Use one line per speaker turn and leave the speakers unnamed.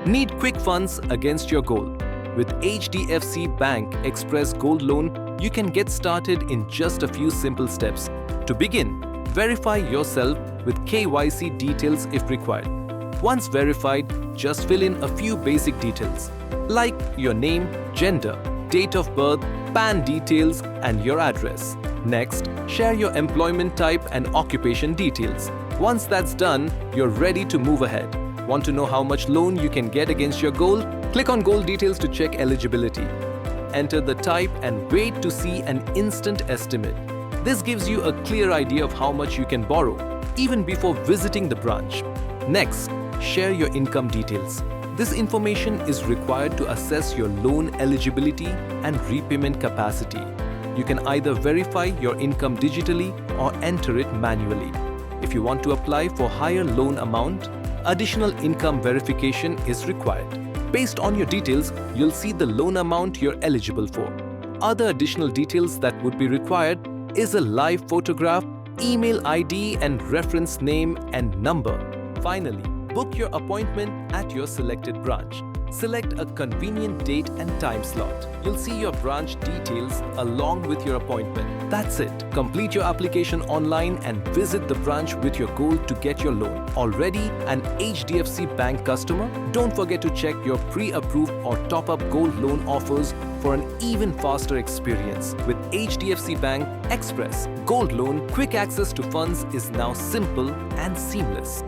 Need quick funds against your goal? With HDFC Bank Xpress Gold Loan, you can get started in just a few simple steps. To begin, verify yourself with KYC details if required. Once verified, just fill in a few basic details like your name, gender, date of birth, PAN details, and your address. Next, share your employment type and occupation details. Once that's done, you're ready to move ahead. Want to know how much loan you can get against your goal? Click on Goal Details to check eligibility. Enter the type and wait to see an instant estimate. This gives you a clear idea of how much you can borrow, even before visiting the branch. Next, share your income details. This information is required to assess your loan eligibility and repayment capacity. You can either verify your income digitally or enter it manually. If you want to apply for higher loan amount, additional income verification is required. Based on your details, you'll see the loan amount you're eligible for. Other additional details that would be required is a live photograph, email ID and reference name and number. Finally, book your appointment at your selected branch. Select a convenient date and time slot. You'll see your branch details along with your appointment. That's it. Complete your application online and visit the branch with your goal to get your loan. Already an HDFC Bank customer? Don't forget to check your pre-approved or top-up gold loan offers for an even faster experience. With HDFC Bank Xpress Gold Loan, quick access to funds is now simple and seamless.